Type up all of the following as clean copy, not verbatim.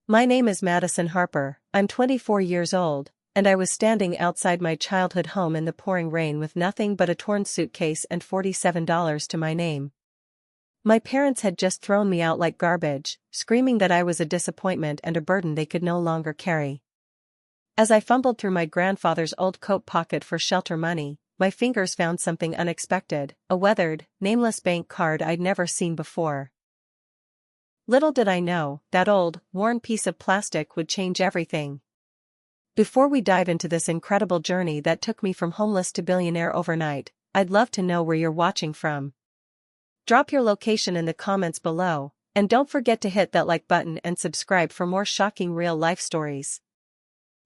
My name is Madison Harper, I'm 24 years old, and I was standing outside my childhood home in the pouring rain with nothing but a torn suitcase and $47 to my name. My parents had just thrown me out like garbage, screaming that I was a disappointment and a burden they could no longer carry. As I fumbled through my grandfather's old coat pocket for shelter money, my fingers found something unexpected, a weathered, nameless bank card I'd never seen before. Little did I know, that old, worn piece of plastic would change everything. Before we dive into this incredible journey that took me from homeless to billionaire overnight, I'd love to know where you're watching from. Drop your location in the comments below, and don't forget to hit that like button and subscribe for more shocking real-life stories.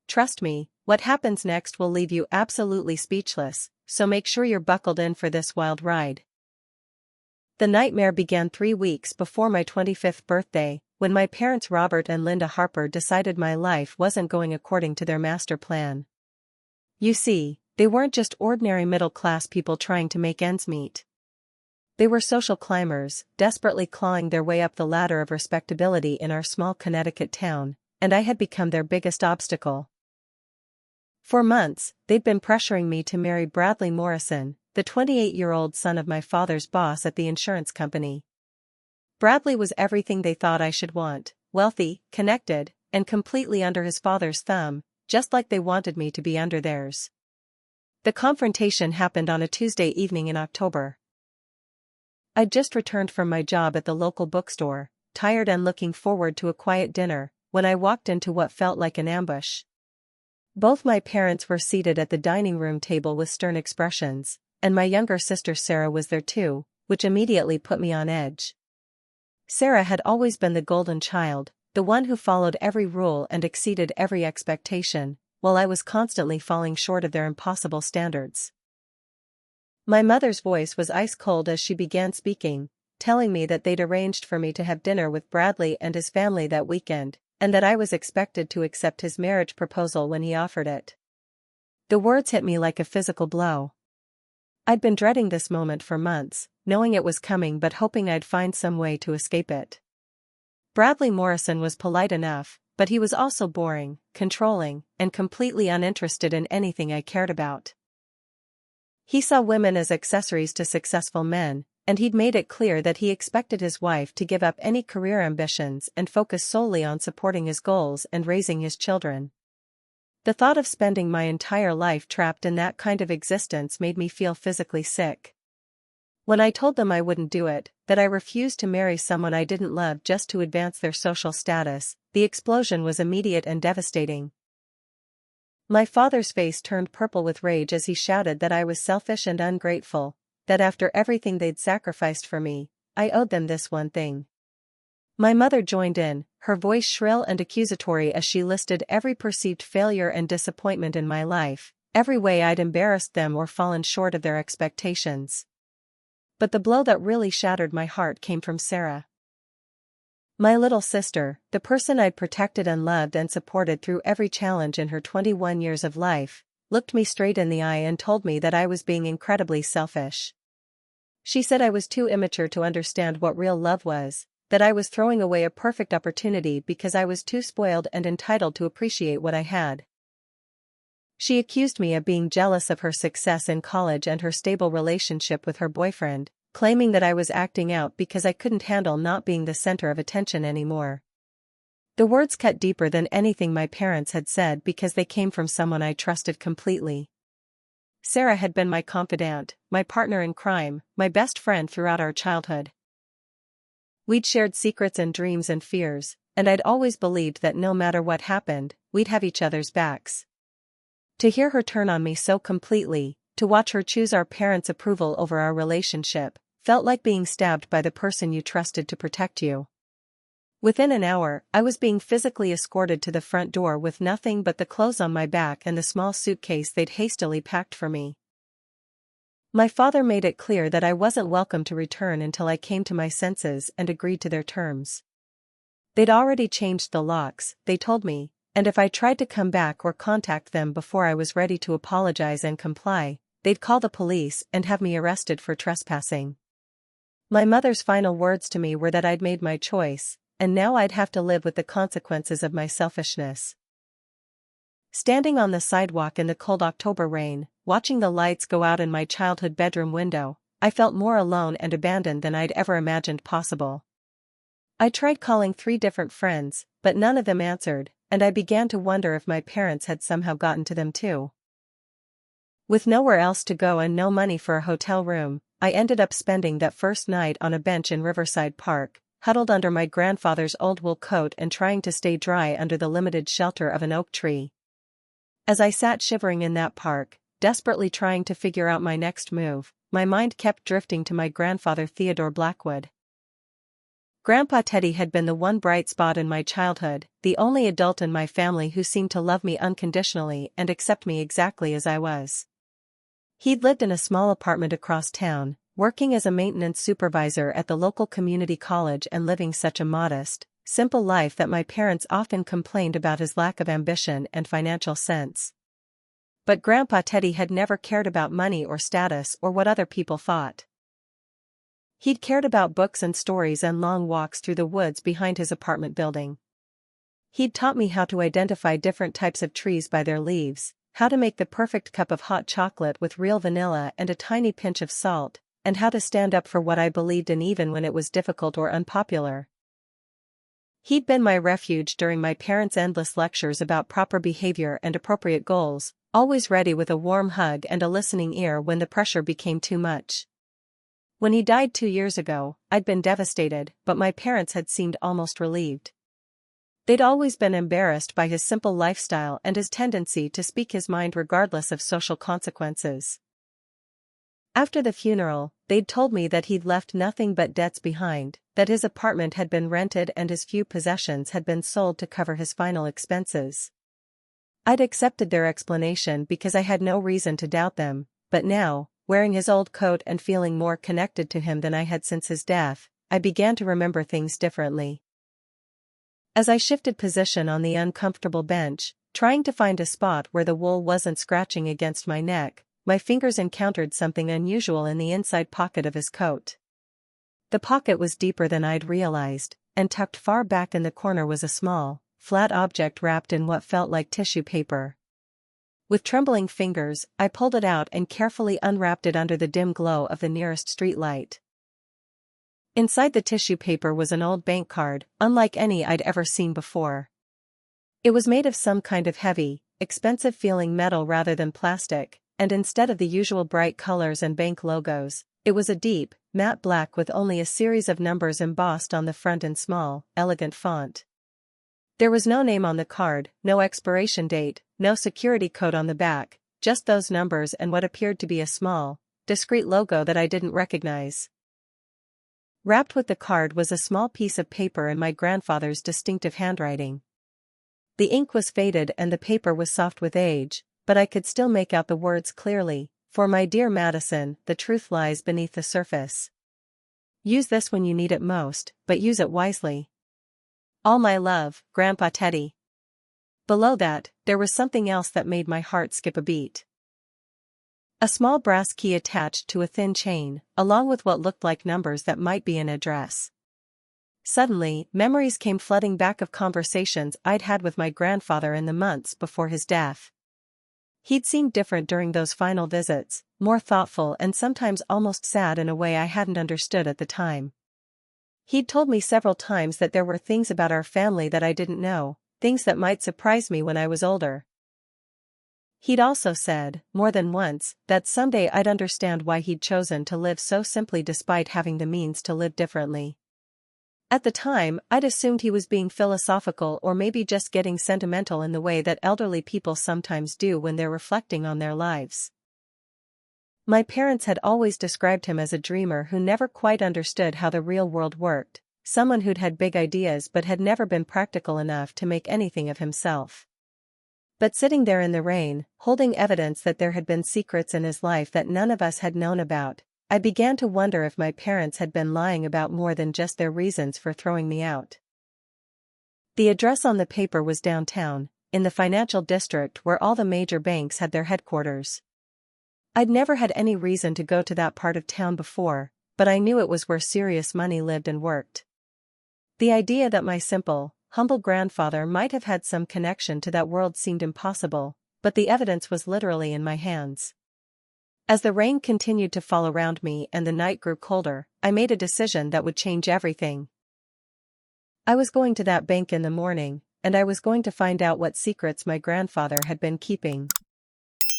Trust me, what happens next will leave you absolutely speechless, so make sure you're buckled in for this wild ride. The nightmare began 3 weeks before my 25th birthday, when my parents Robert and Linda Harper decided my life wasn't going according to their master plan. You see, they weren't just ordinary middle-class people trying to make ends meet. They were social climbers, desperately clawing their way up the ladder of respectability in our small Connecticut town, and I had become their biggest obstacle. For months, they'd been pressuring me to marry Bradley Morrison, the 28-year-old son of my father's boss at the insurance company. Bradley was everything they thought I should want, wealthy, connected, and completely under his father's thumb, just like they wanted me to be under theirs. The confrontation happened on a Tuesday evening in October. I'd just returned from my job at the local bookstore, tired and looking forward to a quiet dinner, when I walked into what felt like an ambush. Both my parents were seated at the dining room table with stern expressions, and my younger sister Sarah was there too, which immediately put me on edge. Sarah had always been the golden child, the one who followed every rule and exceeded every expectation, while I was constantly falling short of their impossible standards. My mother's voice was ice cold as she began speaking, telling me that they'd arranged for me to have dinner with Bradley and his family that weekend, and that I was expected to accept his marriage proposal when he offered it. The words hit me like a physical blow. I'd been dreading this moment for months, knowing it was coming but hoping I'd find some way to escape it. Bradley Morrison was polite enough, but he was also boring, controlling, and completely uninterested in anything I cared about. He saw women as accessories to successful men, and he'd made it clear that he expected his wife to give up any career ambitions and focus solely on supporting his goals and raising his children. The thought of spending my entire life trapped in that kind of existence made me feel physically sick. When I told them I wouldn't do it, that I refused to marry someone I didn't love just to advance their social status, the explosion was immediate and devastating. My father's face turned purple with rage as he shouted that I was selfish and ungrateful, that after everything they'd sacrificed for me, I owed them this one thing. My mother joined in, her voice shrill and accusatory as she listed every perceived failure and disappointment in my life, every way I'd embarrassed them or fallen short of their expectations. But the blow that really shattered my heart came from Sarah. My little sister, the person I'd protected and loved and supported through every challenge in her 21 years of life, looked me straight in the eye and told me that I was being incredibly selfish. She said I was too immature to understand what real love was, that I was throwing away a perfect opportunity because I was too spoiled and entitled to appreciate what I had. She accused me of being jealous of her success in college and her stable relationship with her boyfriend, claiming that I was acting out because I couldn't handle not being the center of attention anymore. The words cut deeper than anything my parents had said because they came from someone I trusted completely. Sarah had been my confidant, my partner in crime, my best friend throughout our childhood. We'd shared secrets and dreams and fears, and I'd always believed that no matter what happened, we'd have each other's backs. To hear her turn on me so completely, to watch her choose our parents' approval over our relationship, felt like being stabbed by the person you trusted to protect you. Within an hour, I was being physically escorted to the front door with nothing but the clothes on my back and the small suitcase they'd hastily packed for me. My father made it clear that I wasn't welcome to return until I came to my senses and agreed to their terms. They'd already changed the locks, they told me, and if I tried to come back or contact them before I was ready to apologize and comply, they'd call the police and have me arrested for trespassing. My mother's final words to me were that I'd made my choice, and now I'd have to live with the consequences of my selfishness. Standing on the sidewalk in the cold October rain, watching the lights go out in my childhood bedroom window, I felt more alone and abandoned than I'd ever imagined possible. I tried calling 3 different friends, but none of them answered, and I began to wonder if my parents had somehow gotten to them too. With nowhere else to go and no money for a hotel room, I ended up spending that first night on a bench in Riverside Park, huddled under my grandfather's old wool coat and trying to stay dry under the limited shelter of an oak tree. As I sat shivering in that park, desperately trying to figure out my next move, my mind kept drifting to my grandfather Theodore Blackwood. Grandpa Teddy had been the one bright spot in my childhood, the only adult in my family who seemed to love me unconditionally and accept me exactly as I was. He'd lived in a small apartment across town, working as a maintenance supervisor at the local community college and living such a modest, simple life that my parents often complained about his lack of ambition and financial sense. But Grandpa Teddy had never cared about money or status or what other people thought. He'd cared about books and stories and long walks through the woods behind his apartment building. He'd taught me how to identify different types of trees by their leaves, how to make the perfect cup of hot chocolate with real vanilla and a tiny pinch of salt, and how to stand up for what I believed in even when it was difficult or unpopular. He'd been my refuge during my parents' endless lectures about proper behavior and appropriate goals, always ready with a warm hug and a listening ear when the pressure became too much. When he died 2 years ago, I'd been devastated, but my parents had seemed almost relieved. They'd always been embarrassed by his simple lifestyle and his tendency to speak his mind regardless of social consequences. After the funeral, they'd told me that he'd left nothing but debts behind, that his apartment had been rented and his few possessions had been sold to cover his final expenses. I'd accepted their explanation because I had no reason to doubt them, but now, wearing his old coat and feeling more connected to him than I had since his death, I began to remember things differently. As I shifted position on the uncomfortable bench, trying to find a spot where the wool wasn't scratching against my neck, my fingers encountered something unusual in the inside pocket of his coat. The pocket was deeper than I'd realized, and tucked far back in the corner was a small, flat object wrapped in what felt like tissue paper. With trembling fingers, I pulled it out and carefully unwrapped it under the dim glow of the nearest street light. Inside the tissue paper was an old bank card, unlike any I'd ever seen before. It was made of some kind of heavy, expensive-feeling metal rather than plastic, and instead of the usual bright colors and bank logos, it was a deep, matte black with only a series of numbers embossed on the front in small, elegant font. There was no name on the card, no expiration date, no security code on the back, just those numbers and what appeared to be a small, discreet logo that I didn't recognize. Wrapped with the card was a small piece of paper in my grandfather's distinctive handwriting. The ink was faded and the paper was soft with age, but I could still make out the words clearly. For my dear Madison, the truth lies beneath the surface. Use this when you need it most, but use it wisely. All my love, Grandpa Teddy. Below that, there was something else that made my heart skip a beat. A small brass key attached to a thin chain, along with what looked like numbers that might be an address. Suddenly, memories came flooding back of conversations I'd had with my grandfather in the months before his death. He'd seemed different during those final visits, more thoughtful and sometimes almost sad in a way I hadn't understood at the time. He'd told me several times that there were things about our family that I didn't know, things that might surprise me when I was older. He'd also said, more than once, that someday I'd understand why he'd chosen to live so simply despite having the means to live differently. At the time, I'd assumed he was being philosophical or maybe just getting sentimental in the way that elderly people sometimes do when they're reflecting on their lives. My parents had always described him as a dreamer who never quite understood how the real world worked, someone who'd had big ideas but had never been practical enough to make anything of himself. But sitting there in the rain, holding evidence that there had been secrets in his life that none of us had known about, I began to wonder if my parents had been lying about more than just their reasons for throwing me out. The address on the paper was downtown, in the financial district where all the major banks had their headquarters. I'd never had any reason to go to that part of town before, but I knew it was where serious money lived and worked. The idea that my simple, humble grandfather might have had some connection to that world seemed impossible, but the evidence was literally in my hands. As the rain continued to fall around me and the night grew colder, I made a decision that would change everything. I was going to that bank in the morning, and I was going to find out what secrets my grandfather had been keeping.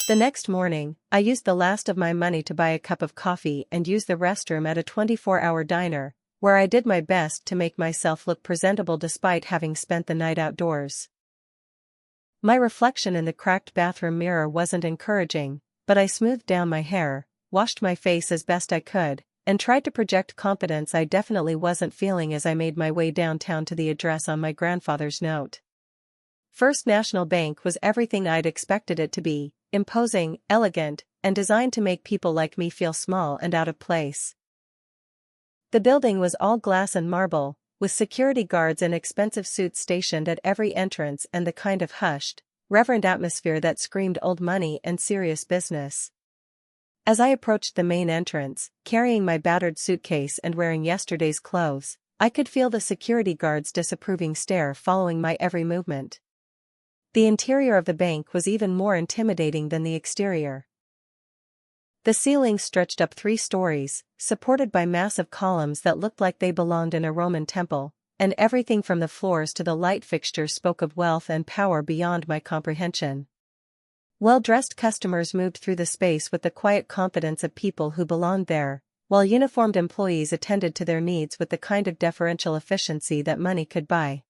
The next morning, I used the last of my money to buy a cup of coffee and use the restroom at a 24-hour diner, where I did my best to make myself look presentable despite having spent the night outdoors. My reflection in the cracked bathroom mirror wasn't encouraging, but I smoothed down my hair, washed my face as best I could, and tried to project confidence I definitely wasn't feeling as I made my way downtown to the address on my grandfather's note. First National Bank was everything I'd expected it to be, imposing, elegant, and designed to make people like me feel small and out of place. The building was all glass and marble, with security guards in expensive suits stationed at every entrance and the kind of hushed, reverent atmosphere that screamed old money and serious business. As I approached the main entrance, carrying my battered suitcase and wearing yesterday's clothes, I could feel the security guard's disapproving stare following my every movement. The interior of the bank was even more intimidating than the exterior. The ceiling stretched up 3 stories, supported by massive columns that looked like they belonged in a Roman temple, and everything from the floors to the light fixtures spoke of wealth and power beyond my comprehension. Well-dressed customers moved through the space with the quiet confidence of people who belonged there, while uniformed employees attended to their needs with the kind of deferential efficiency that money could buy.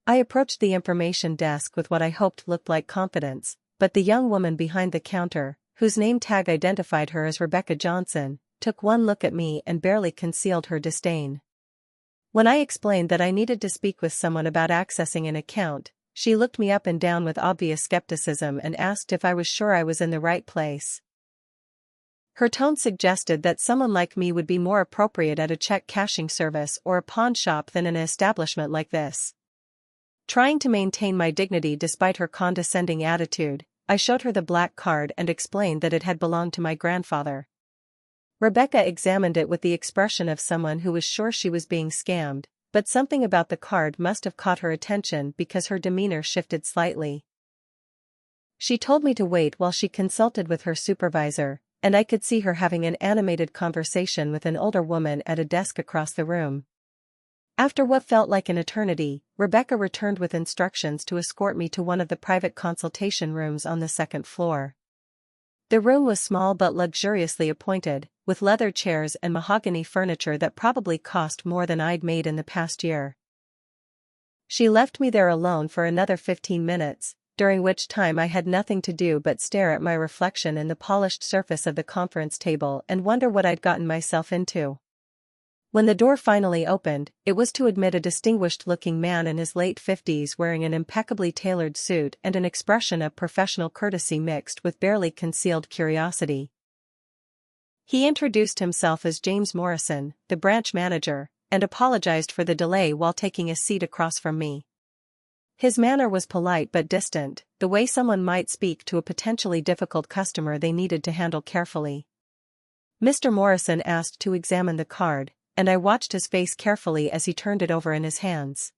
I approached the information desk with what I hoped looked like confidence, but the young woman behind the counter, whose name tag identified her as Rebecca Johnson, took one look at me and barely concealed her disdain. When I explained that I needed to speak with someone about accessing an account, she looked me up and down with obvious skepticism and asked if I was sure I was in the right place. Her tone suggested that someone like me would be more appropriate at a check cashing service or a pawn shop than in an establishment like this. Trying to maintain my dignity despite her condescending attitude, I showed her the black card and explained that it had belonged to my grandfather. Rebecca examined it with the expression of someone who was sure she was being scammed, but something about the card must have caught her attention because her demeanor shifted slightly. She told me to wait while she consulted with her supervisor, and I could see her having an animated conversation with an older woman at a desk across the room. After what felt like an eternity, Rebecca returned with instructions to escort me to one of the private consultation rooms on the 2nd floor. The room was small but luxuriously appointed, with leather chairs and mahogany furniture that probably cost more than I'd made in the past year. She left me there alone for another 15 minutes, during which time I had nothing to do but stare at my reflection in the polished surface of the conference table and wonder what I'd gotten myself into. When the door finally opened, it was to admit a distinguished-looking man in his late 50s wearing an impeccably tailored suit and an expression of professional courtesy mixed with barely concealed curiosity. He introduced himself as James Morrison, the branch manager, and apologized for the delay while taking a seat across from me. His manner was polite but distant, the way someone might speak to a potentially difficult customer they needed to handle carefully. Mr. Morrison asked to examine the card, and I watched his face carefully as he turned it over in his hands.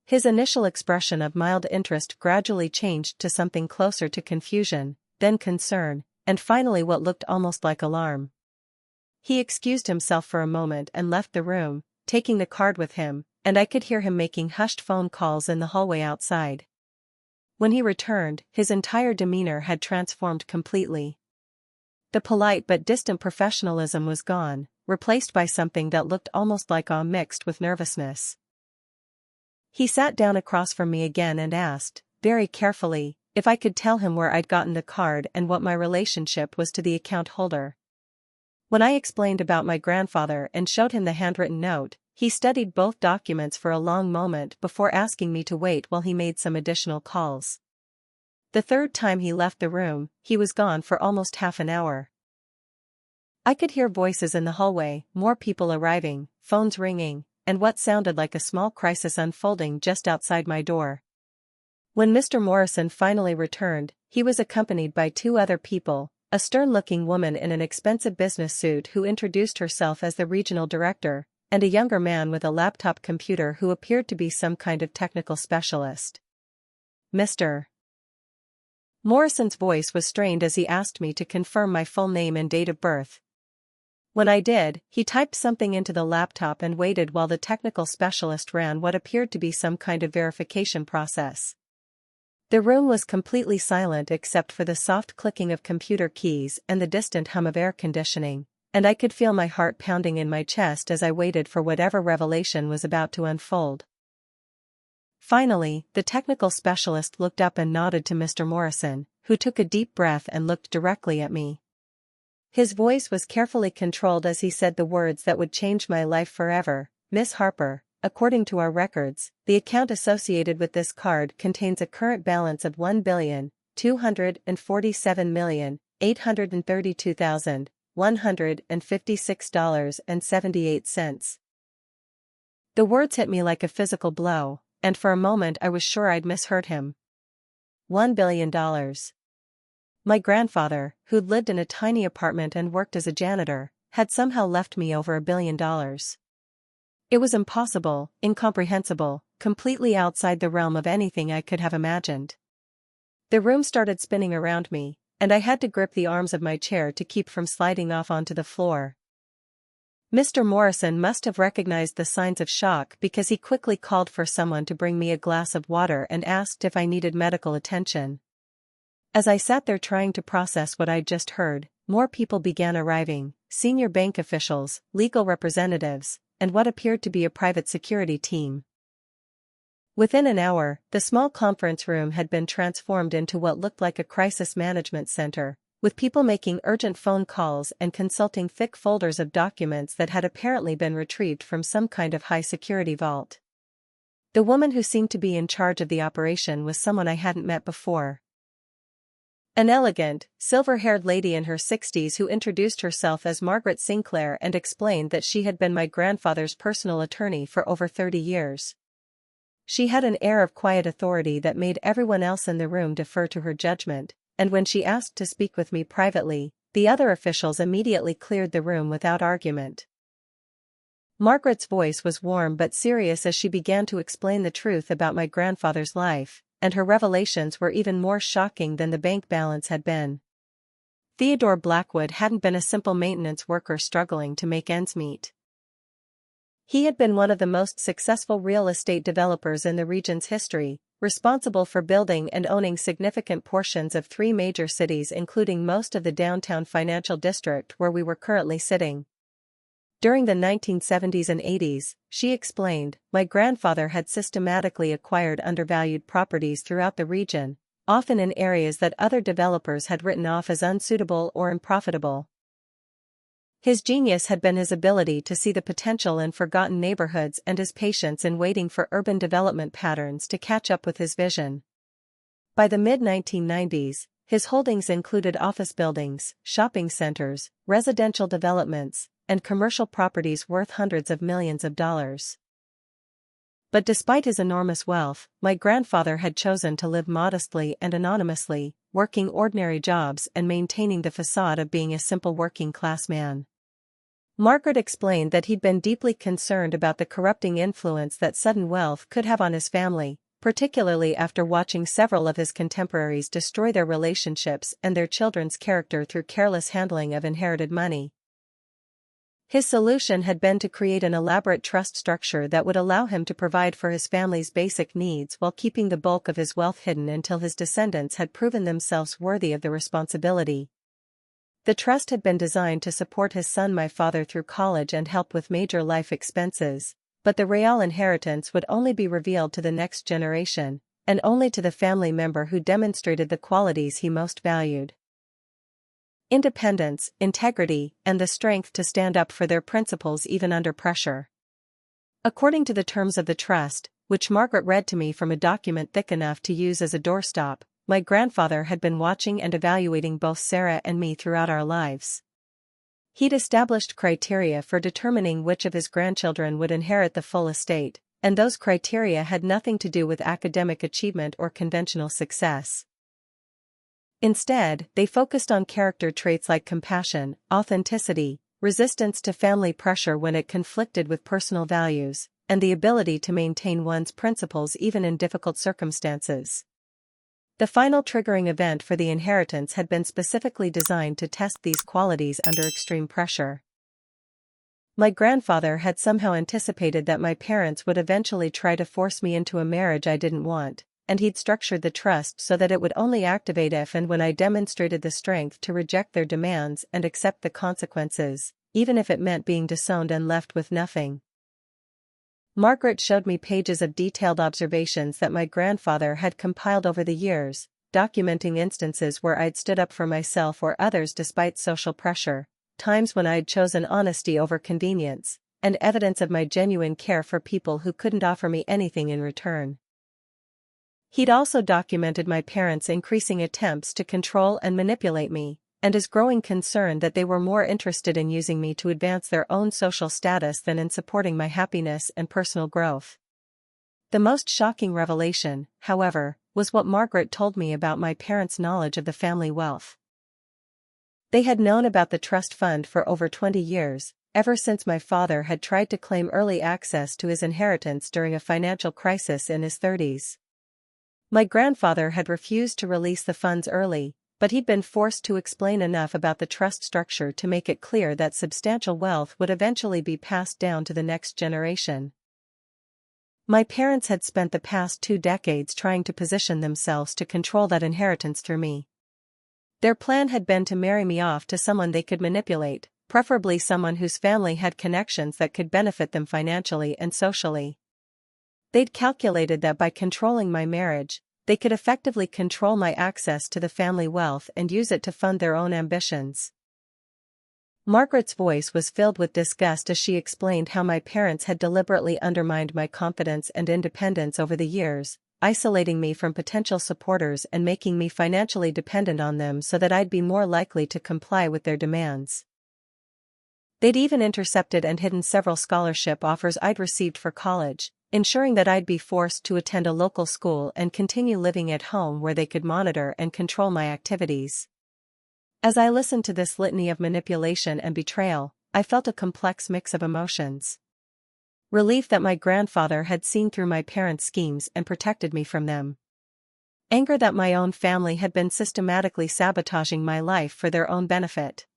His initial expression of mild interest gradually changed to something closer to confusion, then concern, and finally what looked almost like alarm. He excused himself for a moment and left the room, taking the card with him, and I could hear him making hushed phone calls in the hallway outside. When he returned, his entire demeanor had transformed completely. The polite but distant professionalism was gone, replaced by something that looked almost like awe mixed with nervousness. He sat down across from me again and asked, very carefully, if I could tell him where I'd gotten the card and what my relationship was to the account holder. When I explained about my grandfather and showed him the handwritten note, he studied both documents for a long moment before asking me to wait while he made some additional calls. The third time he left the room, he was gone for almost half an hour. I could hear voices in the hallway, more people arriving, phones ringing, and what sounded like a small crisis unfolding just outside my door. When Mr. Morrison finally returned, he was accompanied by 2 other people, a stern-looking woman in an expensive business suit who introduced herself as the regional director, and a younger man with a laptop computer who appeared to be some kind of technical specialist. Mr. Morrison's voice was strained as he asked me to confirm my full name and date of birth. When I did, he typed something into the laptop and waited while the technical specialist ran what appeared to be some kind of verification process. The room was completely silent except for the soft clicking of computer keys and the distant hum of air conditioning, and I could feel my heart pounding in my chest as I waited for whatever revelation was about to unfold. Finally, the technical specialist looked up and nodded to Mr. Morrison, who took a deep breath and looked directly at me. His voice was carefully controlled as he said the words that would change my life forever. Miss Harper, according to our records, the account associated with this card contains a current balance of $1,247,832,156.78. The words hit me like a physical blow, and for a moment I was sure I'd misheard him. $1 billion. My grandfather, who'd lived in a tiny apartment and worked as a janitor, had somehow left me over $1 billion. It was impossible, incomprehensible, completely outside the realm of anything I could have imagined. The room started spinning around me, and I had to grip the arms of my chair to keep from sliding off onto the floor. Mr. Morrison must have recognized the signs of shock because he quickly called for someone to bring me a glass of water and asked if I needed medical attention. As I sat there trying to process what I'd just heard, more people began arriving, senior bank officials, legal representatives, and what appeared to be a private security team. Within an hour, the small conference room had been transformed into what looked like a crisis management center, with people making urgent phone calls and consulting thick folders of documents that had apparently been retrieved from some kind of high-security vault. The woman who seemed to be in charge of the operation was someone I hadn't met before. An elegant, silver-haired lady in her 60s who introduced herself as Margaret Sinclair and explained that she had been my grandfather's personal attorney for over 30 years. She had an air of quiet authority that made everyone else in the room defer to her judgment, and when she asked to speak with me privately, the other officials immediately cleared the room without argument. Margaret's voice was warm but serious as she began to explain the truth about my grandfather's life, and her revelations were even more shocking than the bank balance had been. Theodore Blackwood hadn't been a simple maintenance worker struggling to make ends meet. He had been one of the most successful real estate developers in the region's history, responsible for building and owning significant portions of 3 major cities including most of the downtown financial district where we were currently sitting. During the 1970s and 80s, she explained, my grandfather had systematically acquired undervalued properties throughout the region, often in areas that other developers had written off as unsuitable or unprofitable. His genius had been his ability to see the potential in forgotten neighborhoods and his patience in waiting for urban development patterns to catch up with his vision. By the mid-1990s, his holdings included office buildings, shopping centers, residential developments, and commercial properties worth hundreds of millions of dollars. But despite his enormous wealth, my grandfather had chosen to live modestly and anonymously, working ordinary jobs and maintaining the facade of being a simple working-class man. Margaret explained that he'd been deeply concerned about the corrupting influence that sudden wealth could have on his family, particularly after watching several of his contemporaries destroy their relationships and their children's character through careless handling of inherited money. His solution had been to create an elaborate trust structure that would allow him to provide for his family's basic needs while keeping the bulk of his wealth hidden until his descendants had proven themselves worthy of the responsibility. The trust had been designed to support his son my father through college and help with major life expenses, but the real inheritance would only be revealed to the next generation, and only to the family member who demonstrated the qualities he most valued: independence, integrity, and the strength to stand up for their principles even under pressure. According to the terms of the trust, which Margaret read to me from a document thick enough to use as a doorstop, my grandfather had been watching and evaluating both Sarah and me throughout our lives. He'd established criteria for determining which of his grandchildren would inherit the full estate, and those criteria had nothing to do with academic achievement or conventional success. Instead, they focused on character traits like compassion, authenticity, resistance to family pressure when it conflicted with personal values, and the ability to maintain one's principles even in difficult circumstances. The final triggering event for the inheritance had been specifically designed to test these qualities under extreme pressure. My grandfather had somehow anticipated that my parents would eventually try to force me into a marriage I didn't want, and he'd structured the trust so that it would only activate if and when I demonstrated the strength to reject their demands and accept the consequences, even if it meant being disowned and left with nothing. Margaret showed me pages of detailed observations that my grandfather had compiled over the years, documenting instances where I'd stood up for myself or others despite social pressure, times when I'd chosen honesty over convenience, and evidence of my genuine care for people who couldn't offer me anything in return. He'd also documented my parents' increasing attempts to control and manipulate me, and his growing concern that they were more interested in using me to advance their own social status than in supporting my happiness and personal growth. The most shocking revelation, however, was what Margaret told me about my parents' knowledge of the family wealth. They had known about the trust fund for over 20 years, ever since my father had tried to claim early access to his inheritance during a financial crisis in his 30s. My grandfather had refused to release the funds early, but he'd been forced to explain enough about the trust structure to make it clear that substantial wealth would eventually be passed down to the next generation. My parents had spent the past 2 decades trying to position themselves to control that inheritance through me. Their plan had been to marry me off to someone they could manipulate, preferably someone whose family had connections that could benefit them financially and socially. They'd calculated that by controlling my marriage, they could effectively control my access to the family wealth and use it to fund their own ambitions. Margaret's voice was filled with disgust as she explained how my parents had deliberately undermined my confidence and independence over the years, isolating me from potential supporters and making me financially dependent on them so that I'd be more likely to comply with their demands. They'd even intercepted and hidden several scholarship offers I'd received for college, ensuring that I'd be forced to attend a local school and continue living at home where they could monitor and control my activities. As I listened to this litany of manipulation and betrayal, I felt a complex mix of emotions. Relief that my grandfather had seen through my parents' schemes and protected me from them. Anger that my own family had been systematically sabotaging my life for their own benefit.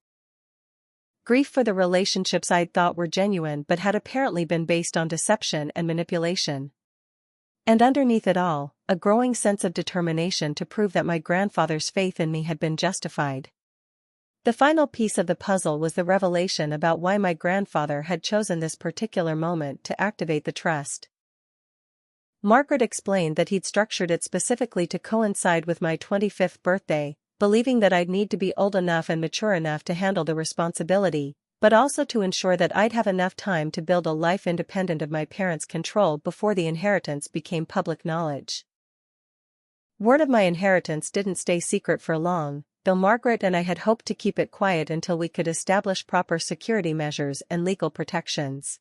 Grief for the relationships I'd thought were genuine but had apparently been based on deception and manipulation. And underneath it all, a growing sense of determination to prove that my grandfather's faith in me had been justified. The final piece of the puzzle was the revelation about why my grandfather had chosen this particular moment to activate the trust. Margaret explained that he'd structured it specifically to coincide with my 25th birthday, believing that I'd need to be old enough and mature enough to handle the responsibility, but also to ensure that I'd have enough time to build a life independent of my parents' control before the inheritance became public knowledge. Word of my inheritance didn't stay secret for long, though Margaret and I had hoped to keep it quiet until we could establish proper security measures and legal protections.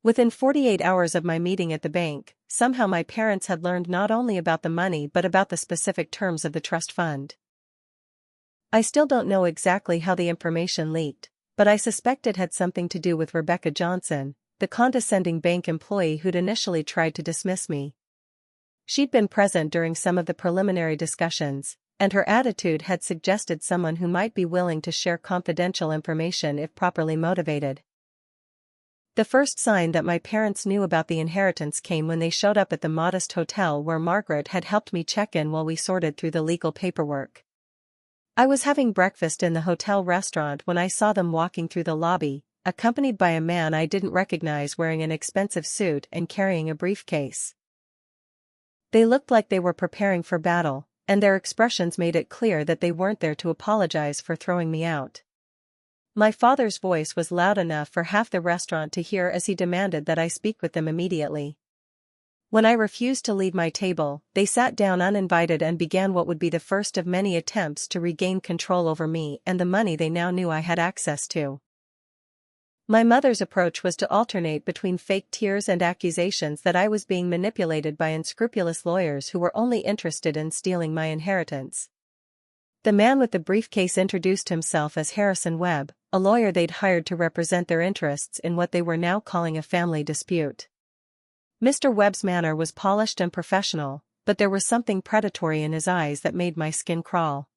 Within 48 hours of my meeting at the bank, somehow my parents had learned not only about the money but about the specific terms of the trust fund. I still don't know exactly how the information leaked, but I suspect it had something to do with Rebecca Johnson, the condescending bank employee who'd initially tried to dismiss me. She'd been present during some of the preliminary discussions, and her attitude had suggested someone who might be willing to share confidential information if properly motivated. The first sign that my parents knew about the inheritance came when they showed up at the modest hotel where Margaret had helped me check in while we sorted through the legal paperwork. I was having breakfast in the hotel restaurant when I saw them walking through the lobby, accompanied by a man I didn't recognize wearing an expensive suit and carrying a briefcase. They looked like they were preparing for battle, and their expressions made it clear that they weren't there to apologize for throwing me out. My father's voice was loud enough for half the restaurant to hear as he demanded that I speak with them immediately. When I refused to leave my table, they sat down uninvited and began what would be the first of many attempts to regain control over me and the money they now knew I had access to. My mother's approach was to alternate between fake tears and accusations that I was being manipulated by unscrupulous lawyers who were only interested in stealing my inheritance. The man with the briefcase introduced himself as Harrison Webb, a lawyer they'd hired to represent their interests in what they were now calling a family dispute. Mr. Webb's manner was polished and professional, but there was something predatory in his eyes that made my skin crawl.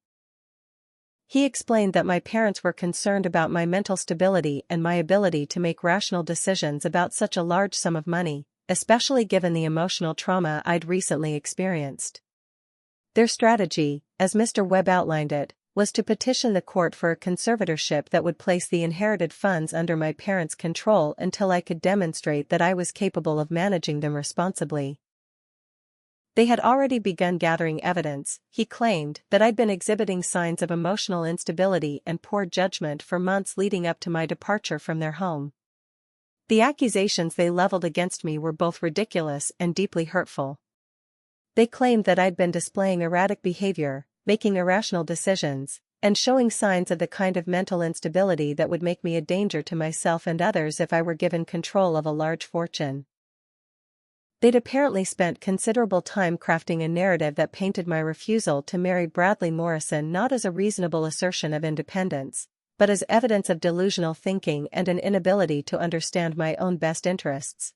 He explained that my parents were concerned about my mental stability and my ability to make rational decisions about such a large sum of money, especially given the emotional trauma I'd recently experienced. Their strategy, as Mr. Webb outlined it, was to petition the court for a conservatorship that would place the inherited funds under my parents' control until I could demonstrate that I was capable of managing them responsibly. They had already begun gathering evidence, he claimed, that I'd been exhibiting signs of emotional instability and poor judgment for months leading up to my departure from their home. The accusations they leveled against me were both ridiculous and deeply hurtful. They claimed that I'd been displaying erratic behavior, making irrational decisions, and showing signs of the kind of mental instability that would make me a danger to myself and others if I were given control of a large fortune. They'd apparently spent considerable time crafting a narrative that painted my refusal to marry Bradley Morrison not as a reasonable assertion of independence, but as evidence of delusional thinking and an inability to understand my own best interests.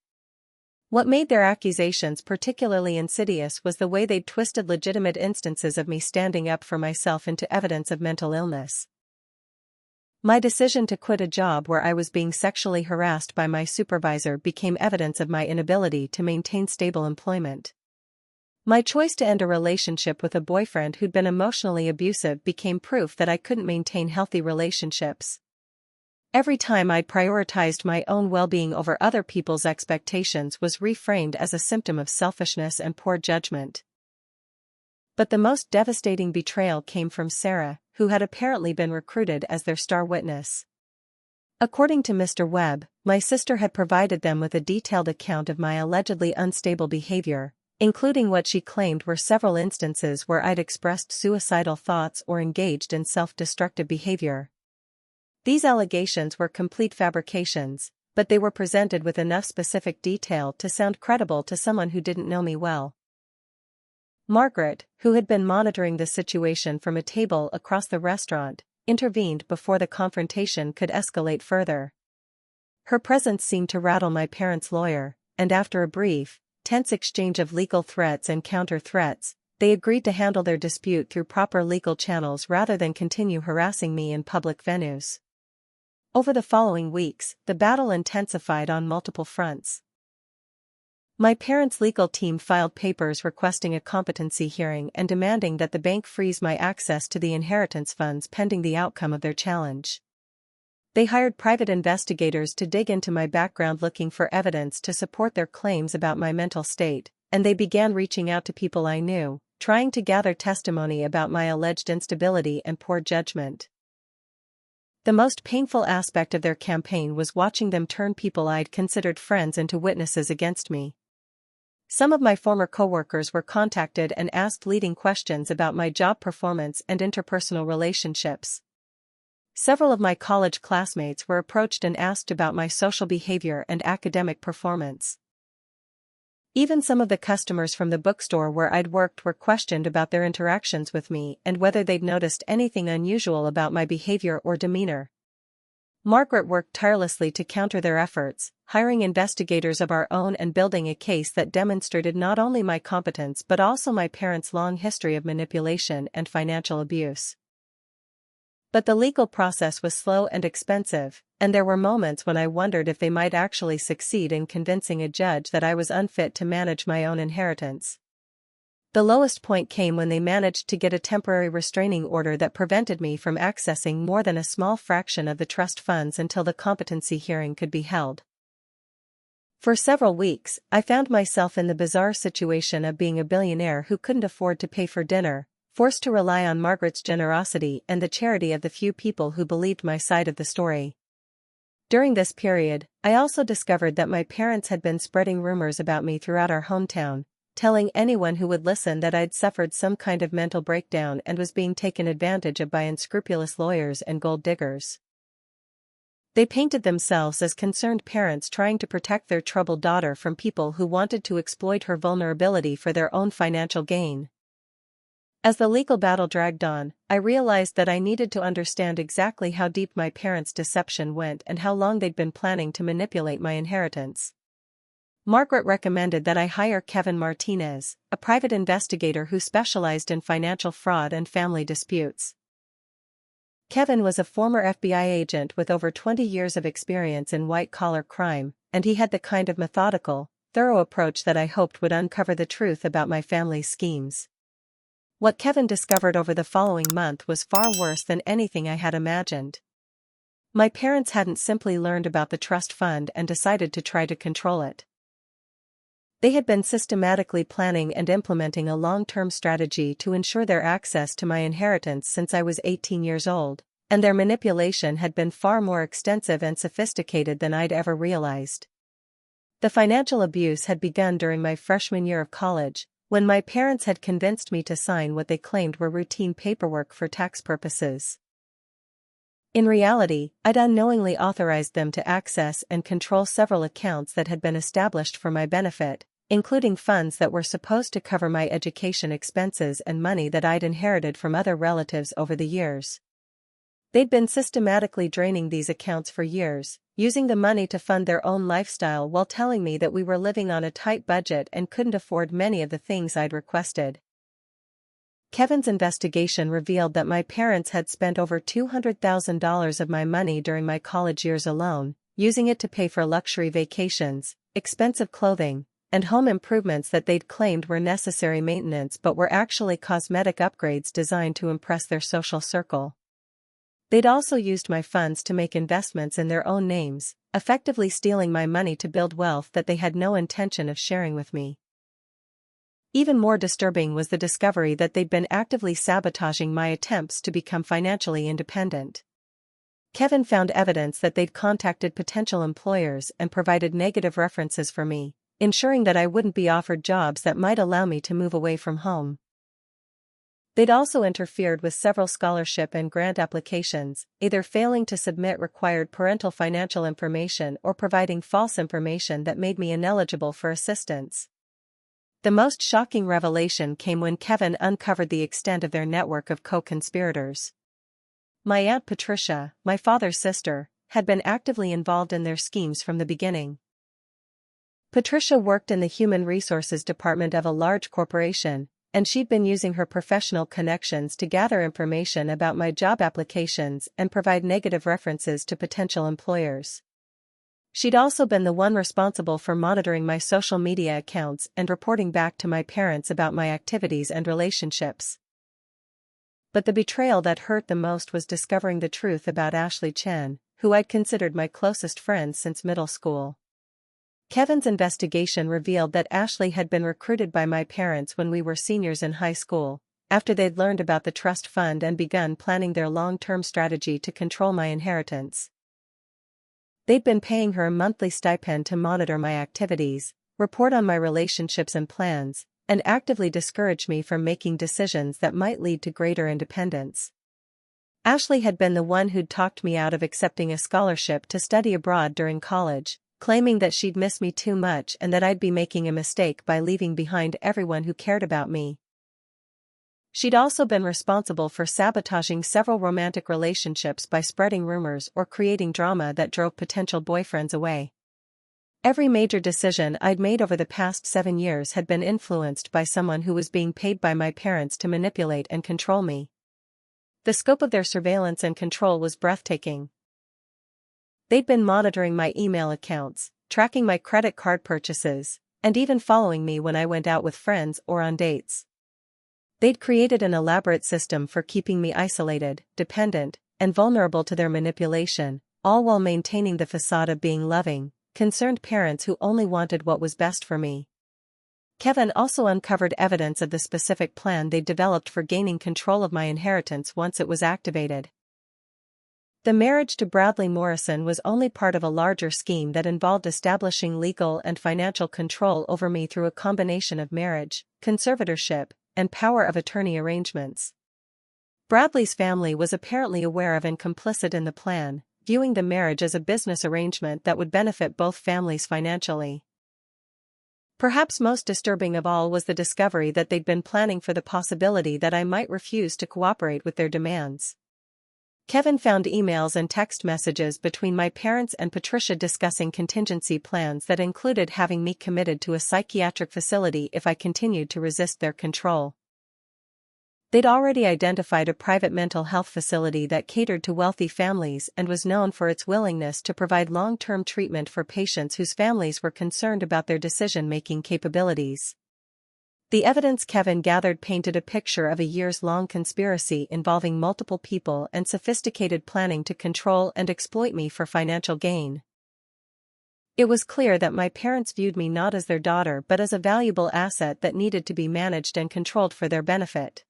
What made their accusations particularly insidious was the way they'd twisted legitimate instances of me standing up for myself into evidence of mental illness. My decision to quit a job where I was being sexually harassed by my supervisor became evidence of my inability to maintain stable employment. My choice to end a relationship with a boyfriend who'd been emotionally abusive became proof that I couldn't maintain healthy relationships. Every time I'd prioritized my own well-being over other people's expectations was reframed as a symptom of selfishness and poor judgment. But the most devastating betrayal came from Sarah, who had apparently been recruited as their star witness. According to Mr. Webb, my sister had provided them with a detailed account of my allegedly unstable behavior, including what she claimed were several instances where I'd expressed suicidal thoughts or engaged in self-destructive behavior. These allegations were complete fabrications, but they were presented with enough specific detail to sound credible to someone who didn't know me well. Margaret, who had been monitoring the situation from a table across the restaurant, intervened before the confrontation could escalate further. Her presence seemed to rattle my parents' lawyer, and after a brief, tense exchange of legal threats and counter-threats, they agreed to handle their dispute through proper legal channels rather than continue harassing me in public venues. Over the following weeks, the battle intensified on multiple fronts. My parents' legal team filed papers requesting a competency hearing and demanding that the bank freeze my access to the inheritance funds pending the outcome of their challenge. They hired private investigators to dig into my background looking for evidence to support their claims about my mental state, and they began reaching out to people I knew, trying to gather testimony about my alleged instability and poor judgment. The most painful aspect of their campaign was watching them turn people I'd considered friends into witnesses against me. Some of my former coworkers were contacted and asked leading questions about my job performance and interpersonal relationships. Several of my college classmates were approached and asked about my social behavior and academic performance. Even some of the customers from the bookstore where I'd worked were questioned about their interactions with me and whether they'd noticed anything unusual about my behavior or demeanor. Margaret worked tirelessly to counter their efforts, hiring investigators of our own and building a case that demonstrated not only my competence but also my parents' long history of manipulation and financial abuse. But the legal process was slow and expensive, and there were moments when I wondered if they might actually succeed in convincing a judge that I was unfit to manage my own inheritance. The lowest point came when they managed to get a temporary restraining order that prevented me from accessing more than a small fraction of the trust funds until the competency hearing could be held. For several weeks, I found myself in the bizarre situation of being a billionaire who couldn't afford to pay for dinner, forced to rely on Margaret's generosity and the charity of the few people who believed my side of the story. During this period, I also discovered that my parents had been spreading rumors about me throughout our hometown, telling anyone who would listen that I'd suffered some kind of mental breakdown and was being taken advantage of by unscrupulous lawyers and gold diggers. They painted themselves as concerned parents trying to protect their troubled daughter from people who wanted to exploit her vulnerability for their own financial gain. As the legal battle dragged on, I realized that I needed to understand exactly how deep my parents' deception went and how long they'd been planning to manipulate my inheritance. Margaret recommended that I hire Kevin Martinez, a private investigator who specialized in financial fraud and family disputes. Kevin was a former FBI agent with over 20 years of experience in white-collar crime, and he had the kind of methodical, thorough approach that I hoped would uncover the truth about my family's schemes. What Kevin discovered over the following month was far worse than anything I had imagined. My parents hadn't simply learned about the trust fund and decided to try to control it. They had been systematically planning and implementing a long-term strategy to ensure their access to my inheritance since I was 18 years old, and their manipulation had been far more extensive and sophisticated than I'd ever realized. The financial abuse had begun during my freshman year of college, when my parents had convinced me to sign what they claimed were routine paperwork for tax purposes. In reality, I'd unknowingly authorized them to access and control several accounts that had been established for my benefit, including funds that were supposed to cover my education expenses and money that I'd inherited from other relatives over the years. They'd been systematically draining these accounts for years, using the money to fund their own lifestyle while telling me that we were living on a tight budget and couldn't afford many of the things I'd requested. Kevin's investigation revealed that my parents had spent over $200,000 of my money during my college years alone, using it to pay for luxury vacations, expensive clothing, and home improvements that they'd claimed were necessary maintenance but were actually cosmetic upgrades designed to impress their social circle. They'd also used my funds to make investments in their own names, effectively stealing my money to build wealth that they had no intention of sharing with me. Even more disturbing was the discovery that they'd been actively sabotaging my attempts to become financially independent. Kevin found evidence that they'd contacted potential employers and provided negative references for me, ensuring that I wouldn't be offered jobs that might allow me to move away from home. They'd also interfered with several scholarship and grant applications, either failing to submit required parental financial information or providing false information that made me ineligible for assistance. The most shocking revelation came when Kevin uncovered the extent of their network of co-conspirators. My Aunt Patricia, my father's sister, had been actively involved in their schemes from the beginning. Patricia worked in the human resources department of a large corporation, and she'd been using her professional connections to gather information about my job applications and provide negative references to potential employers. She'd also been the one responsible for monitoring my social media accounts and reporting back to my parents about my activities and relationships. But the betrayal that hurt the most was discovering the truth about Ashley Chen, who I'd considered my closest friend since middle school. Kevin's investigation revealed that Ashley had been recruited by my parents when we were seniors in high school, after they'd learned about the trust fund and begun planning their long-term strategy to control my inheritance. They'd been paying her a monthly stipend to monitor my activities, report on my relationships and plans, and actively discourage me from making decisions that might lead to greater independence. Ashley had been the one who'd talked me out of accepting a scholarship to study abroad during college, claiming that she'd miss me too much and that I'd be making a mistake by leaving behind everyone who cared about me. She'd also been responsible for sabotaging several romantic relationships by spreading rumors or creating drama that drove potential boyfriends away. Every major decision I'd made over the past 7 years had been influenced by someone who was being paid by my parents to manipulate and control me. The scope of their surveillance and control was breathtaking. They'd been monitoring my email accounts, tracking my credit card purchases, and even following me when I went out with friends or on dates. They'd created an elaborate system for keeping me isolated, dependent, and vulnerable to their manipulation, all while maintaining the facade of being loving, concerned parents who only wanted what was best for me. Kevin also uncovered evidence of the specific plan they'd developed for gaining control of my inheritance once it was activated. The marriage to Bradley Morrison was only part of a larger scheme that involved establishing legal and financial control over me through a combination of marriage, conservatorship, and power of attorney arrangements. Bradley's family was apparently aware of and complicit in the plan, viewing the marriage as a business arrangement that would benefit both families financially. Perhaps most disturbing of all was the discovery that they'd been planning for the possibility that I might refuse to cooperate with their demands. Kevin found emails and text messages between my parents and Patricia discussing contingency plans that included having me committed to a psychiatric facility if I continued to resist their control. They'd already identified a private mental health facility that catered to wealthy families and was known for its willingness to provide long-term treatment for patients whose families were concerned about their decision-making capabilities. The evidence Kevin gathered painted a picture of a years-long conspiracy involving multiple people and sophisticated planning to control and exploit me for financial gain. It was clear that my parents viewed me not as their daughter but as a valuable asset that needed to be managed and controlled for their benefit.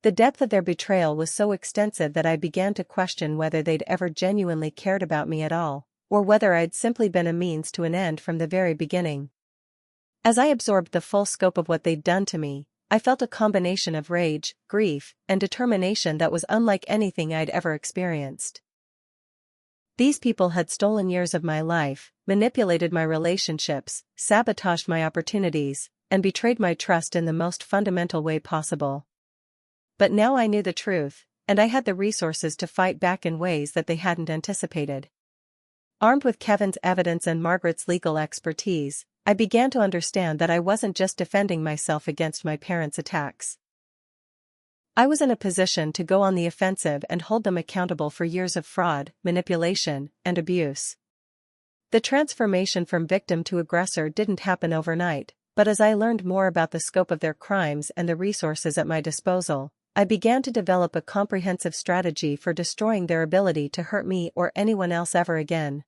The depth of their betrayal was so extensive that I began to question whether they'd ever genuinely cared about me at all, or whether I'd simply been a means to an end from the very beginning. As I absorbed the full scope of what they'd done to me, I felt a combination of rage, grief, and determination that was unlike anything I'd ever experienced. These people had stolen years of my life, manipulated my relationships, sabotaged my opportunities, and betrayed my trust in the most fundamental way possible. But now I knew the truth, and I had the resources to fight back in ways that they hadn't anticipated. Armed with Kevin's evidence and Margaret's legal expertise, I began to understand that I wasn't just defending myself against my parents' attacks. I was in a position to go on the offensive and hold them accountable for years of fraud, manipulation, and abuse. The transformation from victim to aggressor didn't happen overnight, but as I learned more about the scope of their crimes and the resources at my disposal, I began to develop a comprehensive strategy for destroying their ability to hurt me or anyone else ever again.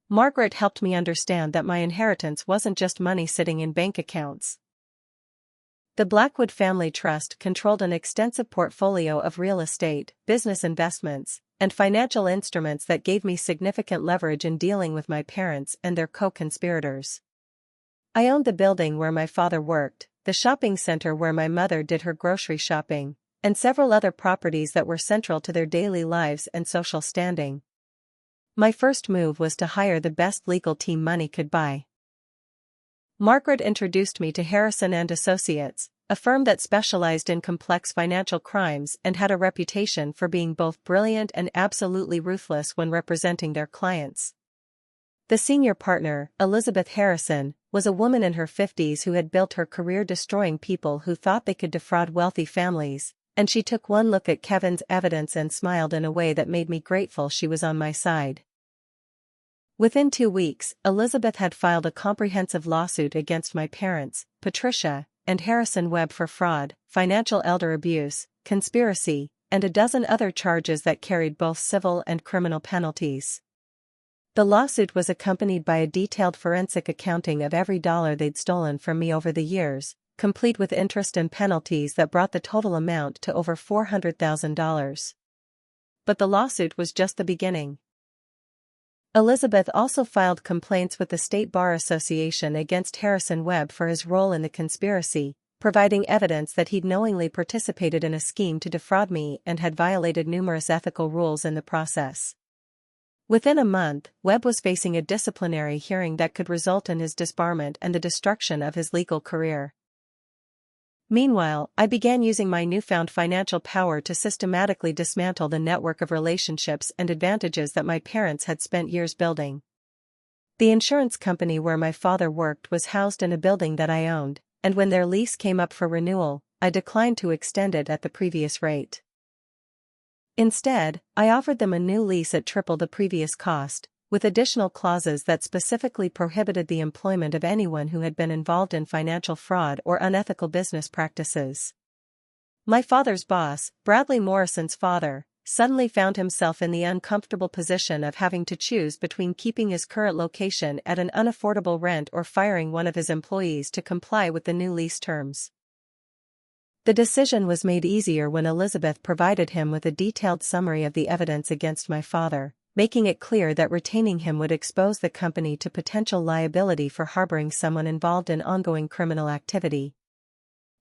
Margaret helped me understand that my inheritance wasn't just money sitting in bank accounts. The Blackwood Family Trust controlled an extensive portfolio of real estate, business investments, and financial instruments that gave me significant leverage in dealing with my parents and their co-conspirators. I owned the building where my father worked, the shopping center where my mother did her grocery shopping, and several other properties that were central to their daily lives and social standing. My first move was to hire the best legal team money could buy. Margaret introduced me to Harrison and Associates, a firm that specialized in complex financial crimes and had a reputation for being both brilliant and absolutely ruthless when representing their clients. The senior partner, Elizabeth Harrison, was a woman in her 50s who had built her career destroying people who thought they could defraud wealthy families, and she took one look at Kevin's evidence and smiled in a way that made me grateful she was on my side. Within 2 weeks, Elizabeth had filed a comprehensive lawsuit against my parents, Patricia, and Harrison Webb for fraud, financial elder abuse, conspiracy, and a dozen other charges that carried both civil and criminal penalties. The lawsuit was accompanied by a detailed forensic accounting of every dollar they'd stolen from me over the years, complete with interest and penalties that brought the total amount to over $400,000. But the lawsuit was just the beginning. Elizabeth also filed complaints with the State Bar Association against Harrison Webb for his role in the conspiracy, providing evidence that he'd knowingly participated in a scheme to defraud me and had violated numerous ethical rules in the process. Within a month, Webb was facing a disciplinary hearing that could result in his disbarment and the destruction of his legal career. Meanwhile, I began using my newfound financial power to systematically dismantle the network of relationships and advantages that my parents had spent years building. The insurance company where my father worked was housed in a building that I owned, and when their lease came up for renewal, I declined to extend it at the previous rate. Instead, I offered them a new lease at triple the previous cost, with additional clauses that specifically prohibited the employment of anyone who had been involved in financial fraud or unethical business practices. My father's boss, Bradley Morrison's father, suddenly found himself in the uncomfortable position of having to choose between keeping his current location at an unaffordable rent or firing one of his employees to comply with the new lease terms. The decision was made easier when Elizabeth provided him with a detailed summary of the evidence against my father, making it clear that retaining him would expose the company to potential liability for harboring someone involved in ongoing criminal activity.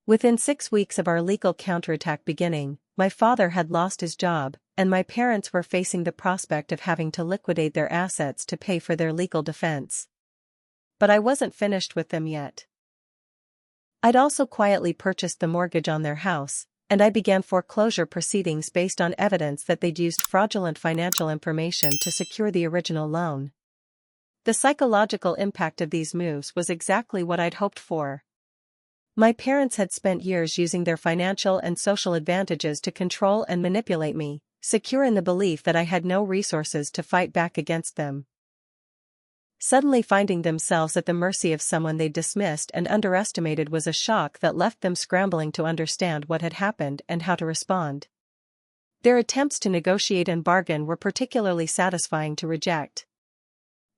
Within 6 weeks of our legal counterattack beginning, my father had lost his job, and my parents were facing the prospect of having to liquidate their assets to pay for their legal defense. but I wasn't finished with them yet. I'd also quietly purchased the mortgage on their house, and I began foreclosure proceedings based on evidence that they'd used fraudulent financial information to secure the original loan. The psychological impact of these moves was exactly what I'd hoped for. My parents had spent years using their financial and social advantages to control and manipulate me, secure in the belief that I had no resources to fight back against them. Suddenly finding themselves at the mercy of someone they dismissed and underestimated was a shock that left them scrambling to understand what had happened and how to respond. Their attempts to negotiate and bargain were particularly satisfying to reject.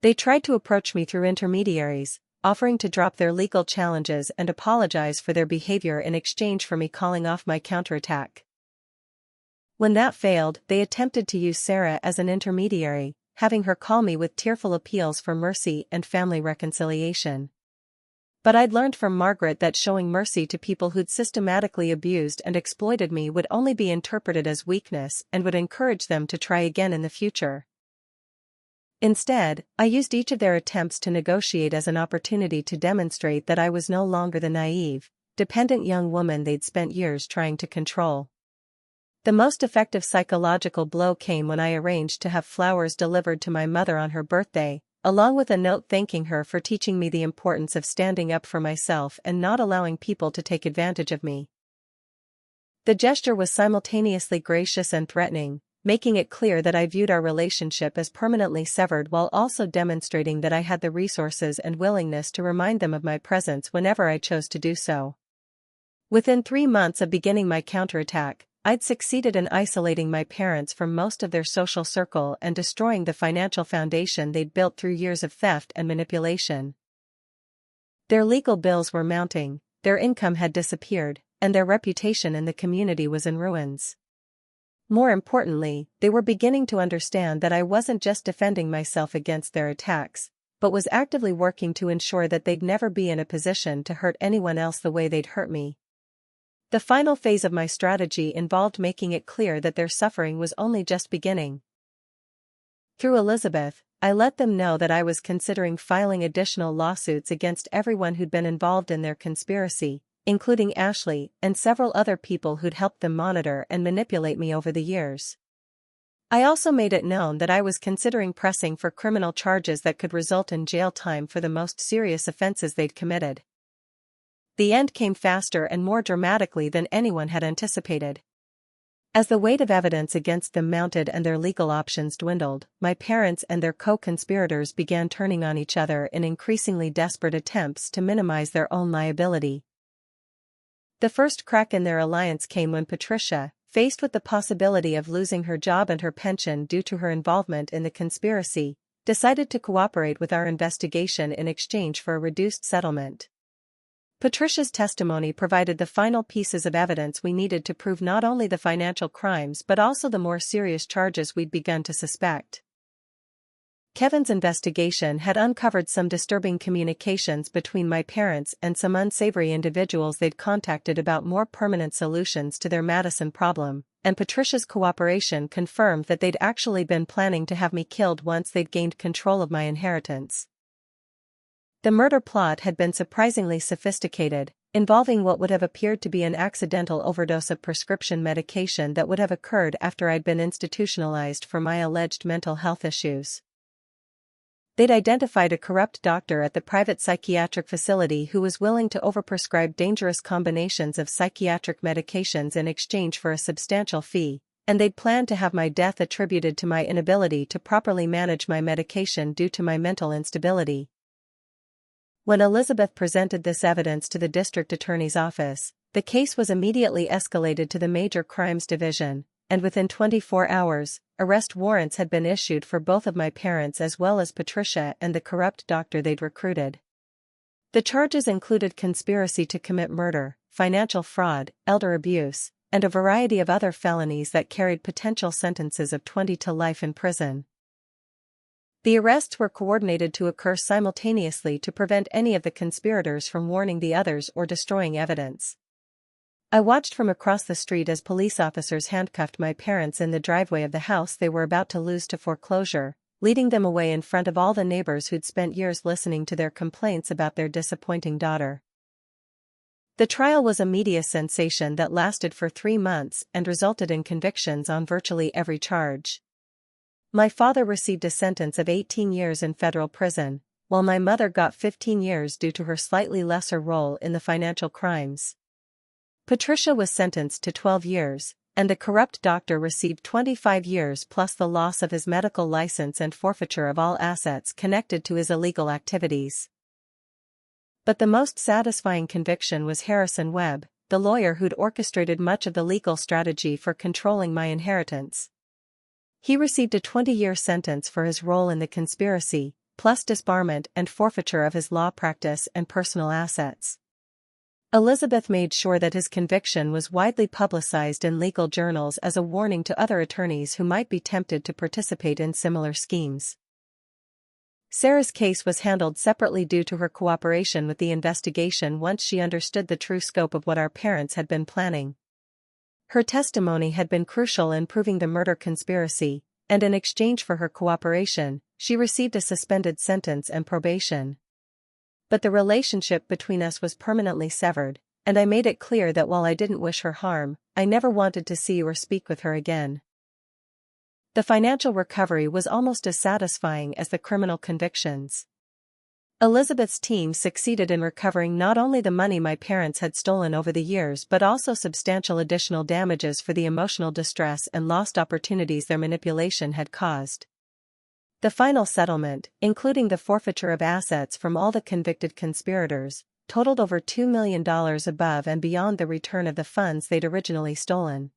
They tried to approach me through intermediaries, offering to drop their legal challenges and apologize for their behavior in exchange for me calling off my counterattack. When that failed, they attempted to use Sarah as an intermediary, having her call me with tearful appeals for mercy and family reconciliation. But I'd learned from Margaret that showing mercy to people who'd systematically abused and exploited me would only be interpreted as weakness and would encourage them to try again in the future. Instead, I used each of their attempts to negotiate as an opportunity to demonstrate that I was no longer the naive, dependent young woman they'd spent years trying to control. The most effective psychological blow came when I arranged to have flowers delivered to my mother on her birthday, along with a note thanking her for teaching me the importance of standing up for myself and not allowing people to take advantage of me. The gesture was simultaneously gracious and threatening, making it clear that I viewed our relationship as permanently severed while also demonstrating that I had the resources and willingness to remind them of my presence whenever I chose to do so. Within 3 months of beginning my counterattack, I'd succeeded in isolating my parents from most of their social circle and destroying the financial foundation they'd built through years of theft and manipulation. Their legal bills were mounting, their income had disappeared, and their reputation in the community was in ruins. More importantly, they were beginning to understand that I wasn't just defending myself against their attacks, but was actively working to ensure that they'd never be in a position to hurt anyone else the way they'd hurt me. The final phase of my strategy involved making it clear that their suffering was only just beginning. Through Elizabeth, I let them know that I was considering filing additional lawsuits against everyone who'd been involved in their conspiracy, including Ashley and several other people who'd helped them monitor and manipulate me over the years. I also made it known that I was considering pressing for criminal charges that could result in jail time for the most serious offenses they'd committed. The end came faster and more dramatically than anyone had anticipated. As the weight of evidence against them mounted and their legal options dwindled, my parents and their co-conspirators began turning on each other in increasingly desperate attempts to minimize their own liability. The first crack in their alliance came when Patricia, faced with the possibility of losing her job and her pension due to her involvement in the conspiracy, decided to cooperate with our investigation in exchange for a reduced settlement. Patricia's testimony provided the final pieces of evidence we needed to prove not only the financial crimes but also the more serious charges we'd begun to suspect. Kevin's investigation had uncovered some disturbing communications between my parents and some unsavory individuals they'd contacted about more permanent solutions to their Madison problem, and Patricia's cooperation confirmed that they'd actually been planning to have me killed once they'd gained control of my inheritance. The murder plot had been surprisingly sophisticated, involving what would have appeared to be an accidental overdose of prescription medication that would have occurred after I'd been institutionalized for my alleged mental health issues. They'd identified a corrupt doctor at the private psychiatric facility who was willing to overprescribe dangerous combinations of psychiatric medications in exchange for a substantial fee, and they'd planned to have my death attributed to my inability to properly manage my medication due to my mental instability. When Elizabeth presented this evidence to the district attorney's office, the case was immediately escalated to the Major Crimes Division, and within 24 hours, arrest warrants had been issued for both of my parents as well as Patricia and the corrupt doctor they'd recruited. The charges included conspiracy to commit murder, financial fraud, elder abuse, and a variety of other felonies that carried potential sentences of 20 to life in prison. The arrests were coordinated to occur simultaneously to prevent any of the conspirators from warning the others or destroying evidence. I watched from across the street as police officers handcuffed my parents in the driveway of the house they were about to lose to foreclosure, leading them away in front of all the neighbors who'd spent years listening to their complaints about their disappointing daughter. The trial was a media sensation that lasted for 3 months and resulted in convictions on virtually every charge. My father received a sentence of 18 years in federal prison, while my mother got 15 years due to her slightly lesser role in the financial crimes. Patricia was sentenced to 12 years, and the corrupt doctor received 25 years plus the loss of his medical license and forfeiture of all assets connected to his illegal activities. But the most satisfying conviction was Harrison Webb, the lawyer who'd orchestrated much of the legal strategy for controlling my inheritance. He received a 20-year sentence for his role in the conspiracy, plus disbarment and forfeiture of his law practice and personal assets. Elizabeth made sure that his conviction was widely publicized in legal journals as a warning to other attorneys who might be tempted to participate in similar schemes. Sarah's case was handled separately due to her cooperation with the investigation once she understood the true scope of what our parents had been planning. Her testimony had been crucial in proving the murder conspiracy, and in exchange for her cooperation, she received a suspended sentence and probation. But the relationship between us was permanently severed, and I made it clear that while I didn't wish her harm, I never wanted to see or speak with her again. The financial recovery was almost as satisfying as the criminal convictions. Elizabeth's team succeeded in recovering not only the money my parents had stolen over the years but also substantial additional damages for the emotional distress and lost opportunities their manipulation had caused. The final settlement, including the forfeiture of assets from all the convicted conspirators, totaled over $2 million above and beyond the return of the funds they'd originally stolen.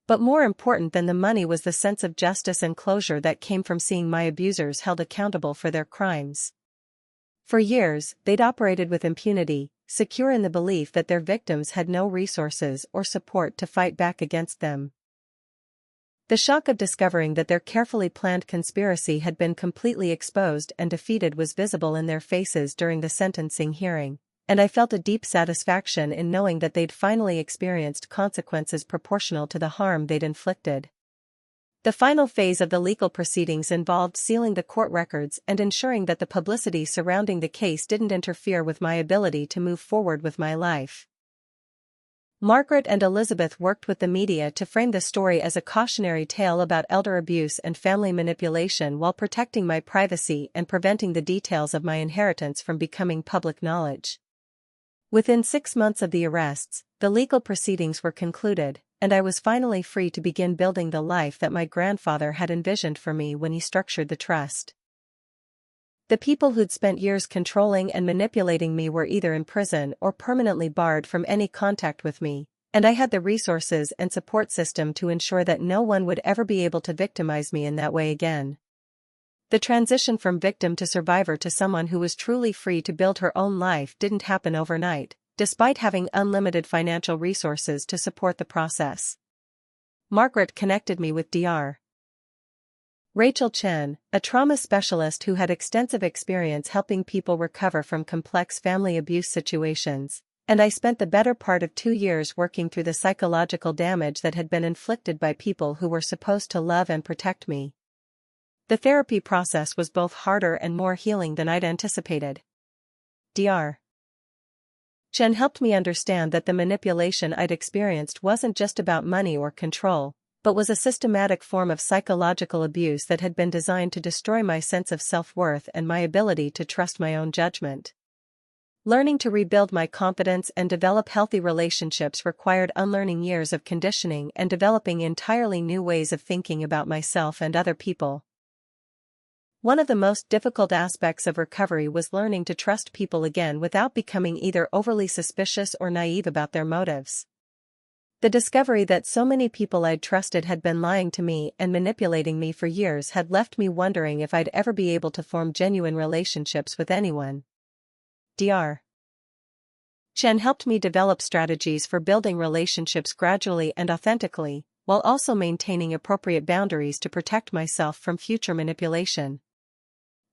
But more important than the money was the sense of justice and closure that came from seeing my abusers held accountable for their crimes. For years, they'd operated with impunity, secure in the belief that their victims had no resources or support to fight back against them. The shock of discovering that their carefully planned conspiracy had been completely exposed and defeated was visible in their faces during the sentencing hearing, and I felt a deep satisfaction in knowing that they'd finally experienced consequences proportional to the harm they'd inflicted. The final phase of the legal proceedings involved sealing the court records and ensuring that the publicity surrounding the case didn't interfere with my ability to move forward with my life. Margaret and Elizabeth worked with the media to frame the story as a cautionary tale about elder abuse and family manipulation while protecting my privacy and preventing the details of my inheritance from becoming public knowledge. Within 6 months of the arrests, the legal proceedings were concluded, and I was finally free to begin building the life that my grandfather had envisioned for me when he structured the trust. The people who'd spent years controlling and manipulating me were either in prison or permanently barred from any contact with me, and I had the resources and support system to ensure that no one would ever be able to victimize me in that way again. The transition from victim to survivor to someone who was truly free to build her own life didn't happen overnight, despite having unlimited financial resources to support the process. Margaret connected me with Dr. Rachel Chen, a trauma specialist who had extensive experience helping people recover from complex family abuse situations, and I spent the better part of 2 years working through the psychological damage that had been inflicted by people who were supposed to love and protect me. The therapy process was both harder and more healing than I'd anticipated. Dr. Chen helped me understand that the manipulation I'd experienced wasn't just about money or control, but was a systematic form of psychological abuse that had been designed to destroy my sense of self-worth and my ability to trust my own judgment. Learning to rebuild my confidence and develop healthy relationships required unlearning years of conditioning and developing entirely new ways of thinking about myself and other people. One of the most difficult aspects of recovery was learning to trust people again without becoming either overly suspicious or naive about their motives. The discovery that so many people I'd trusted had been lying to me and manipulating me for years had left me wondering if I'd ever be able to form genuine relationships with anyone. Dr. Chen helped me develop strategies for building relationships gradually and authentically, while also maintaining appropriate boundaries to protect myself from future manipulation.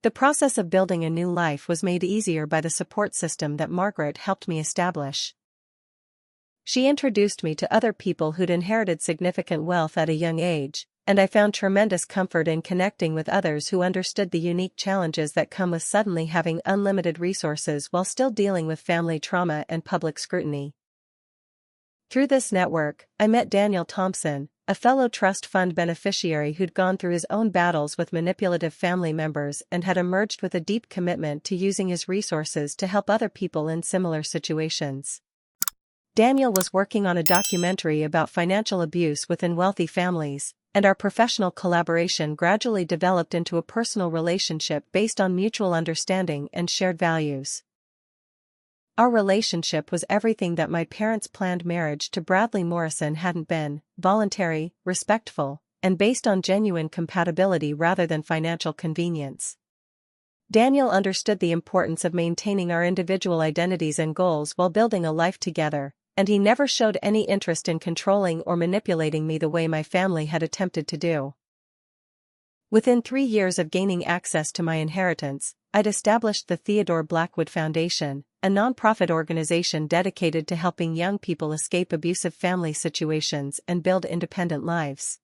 The process of building a new life was made easier by the support system that Margaret helped me establish. She introduced me to other people who'd inherited significant wealth at a young age, and I found tremendous comfort in connecting with others who understood the unique challenges that come with suddenly having unlimited resources while still dealing with family trauma and public scrutiny. Through this network, I met Daniel Thompson, a fellow trust fund beneficiary who'd gone through his own battles with manipulative family members and had emerged with a deep commitment to using his resources to help other people in similar situations. Daniel was working on a documentary about financial abuse within wealthy families, and our professional collaboration gradually developed into a personal relationship based on mutual understanding and shared values. Our relationship was everything that my parents' planned marriage to Bradley Morrison hadn't been: voluntary, respectful, and based on genuine compatibility rather than financial convenience. Daniel understood the importance of maintaining our individual identities and goals while building a life together, and he never showed any interest in controlling or manipulating me the way my family had attempted to do. Within 3 years of gaining access to my inheritance, I'd established the Theodore Blackwood Foundation, a nonprofit organization dedicated to helping young people escape abusive family situations and build independent lives.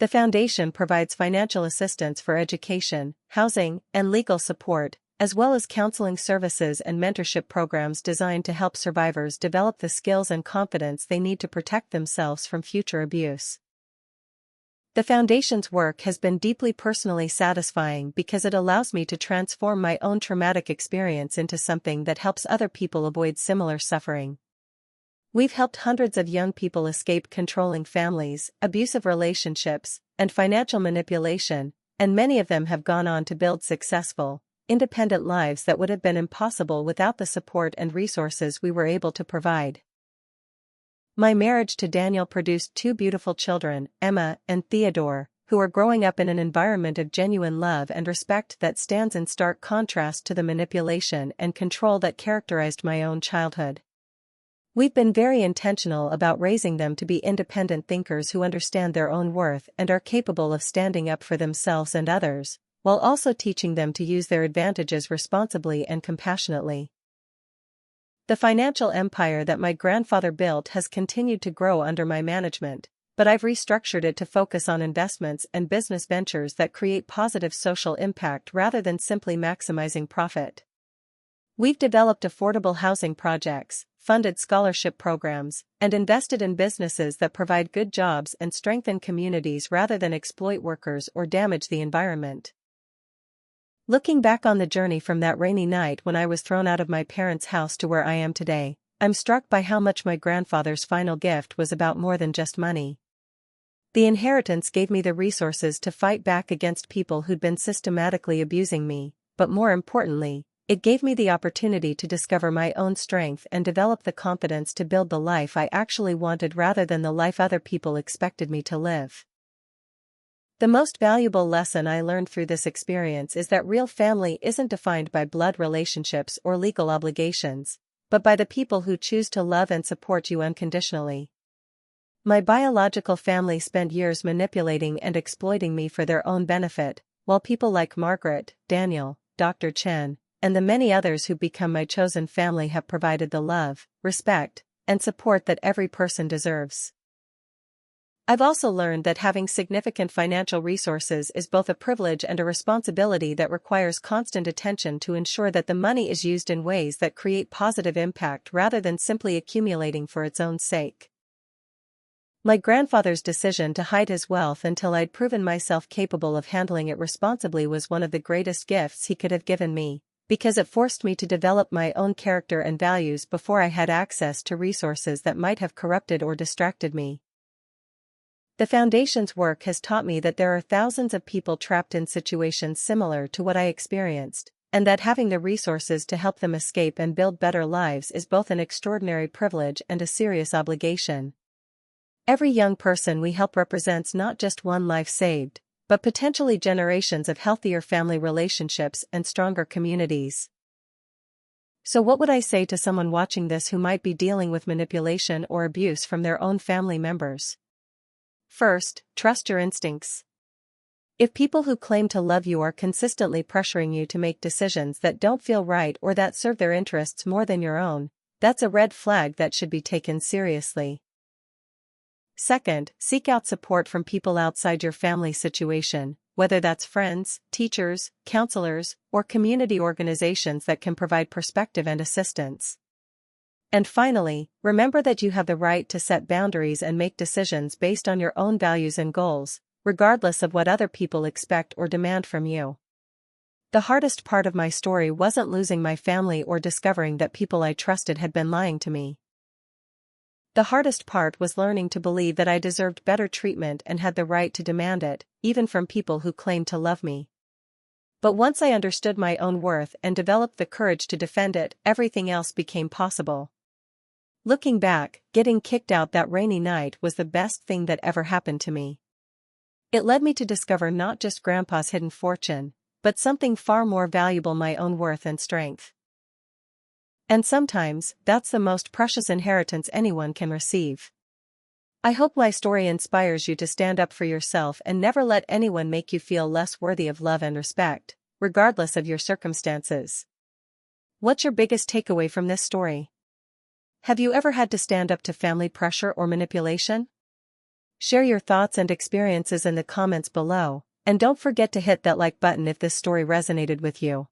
The foundation provides financial assistance for education, housing, and legal support, as well as counseling services and mentorship programs designed to help survivors develop the skills and confidence they need to protect themselves from future abuse. The Foundation's work has been deeply personally satisfying because it allows me to transform my own traumatic experience into something that helps other people avoid similar suffering. We've helped hundreds of young people escape controlling families, abusive relationships, and financial manipulation, and many of them have gone on to build successful, independent lives that would have been impossible without the support and resources we were able to provide. My marriage to Daniel produced 2 beautiful children, Emma and Theodore, who are growing up in an environment of genuine love and respect that stands in stark contrast to the manipulation and control that characterized my own childhood. We've been very intentional about raising them to be independent thinkers who understand their own worth and are capable of standing up for themselves and others, while also teaching them to use their advantages responsibly and compassionately. The financial empire that my grandfather built has continued to grow under my management, but I've restructured it to focus on investments and business ventures that create positive social impact rather than simply maximizing profit. We've developed affordable housing projects, funded scholarship programs, and invested in businesses that provide good jobs and strengthen communities rather than exploit workers or damage the environment. Looking back on the journey from that rainy night when I was thrown out of my parents' house to where I am today, I'm struck by how much my grandfather's final gift was about more than just money. The inheritance gave me the resources to fight back against people who'd been systematically abusing me, but more importantly, it gave me the opportunity to discover my own strength and develop the confidence to build the life I actually wanted rather than the life other people expected me to live. The most valuable lesson I learned through this experience is that real family isn't defined by blood relationships or legal obligations, but by the people who choose to love and support you unconditionally. My biological family spent years manipulating and exploiting me for their own benefit, while people like Margaret, Daniel, Dr. Chen, and the many others who've become my chosen family have provided the love, respect, and support that every person deserves. I've also learned that having significant financial resources is both a privilege and a responsibility that requires constant attention to ensure that the money is used in ways that create positive impact rather than simply accumulating for its own sake. My grandfather's decision to hide his wealth until I'd proven myself capable of handling it responsibly was one of the greatest gifts he could have given me, because it forced me to develop my own character and values before I had access to resources that might have corrupted or distracted me. The Foundation's work has taught me that there are thousands of people trapped in situations similar to what I experienced, and that having the resources to help them escape and build better lives is both an extraordinary privilege and a serious obligation. Every young person we help represents not just one life saved, but potentially generations of healthier family relationships and stronger communities. So what would I say to someone watching this who might be dealing with manipulation or abuse from their own family members? First, trust your instincts. If people who claim to love you are consistently pressuring you to make decisions that don't feel right or that serve their interests more than your own, that's a red flag that should be taken seriously. Second, seek out support from people outside your family situation, whether that's friends, teachers, counselors, or community organizations that can provide perspective and assistance. And finally, remember that you have the right to set boundaries and make decisions based on your own values and goals, regardless of what other people expect or demand from you. The hardest part of my story wasn't losing my family or discovering that people I trusted had been lying to me. The hardest part was learning to believe that I deserved better treatment and had the right to demand it, even from people who claimed to love me. But once I understood my own worth and developed the courage to defend it, everything else became possible. Looking back, getting kicked out that rainy night was the best thing that ever happened to me. It led me to discover not just Grandpa's hidden fortune, but something far more valuable: my own worth and strength. And sometimes, that's the most precious inheritance anyone can receive. I hope my story inspires you to stand up for yourself and never let anyone make you feel less worthy of love and respect, regardless of your circumstances. What's your biggest takeaway from this story? Have you ever had to stand up to family pressure or manipulation? Share your thoughts and experiences in the comments below, and don't forget to hit that like button if this story resonated with you.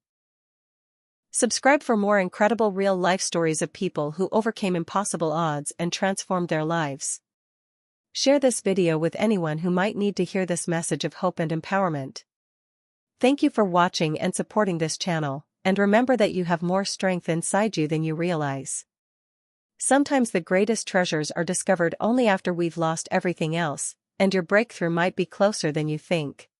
Subscribe for more incredible real-life stories of people who overcame impossible odds and transformed their lives. Share this video with anyone who might need to hear this message of hope and empowerment. Thank you for watching and supporting this channel, and remember that you have more strength inside you than you realize. Sometimes the greatest treasures are discovered only after we've lost everything else, and your breakthrough might be closer than you think.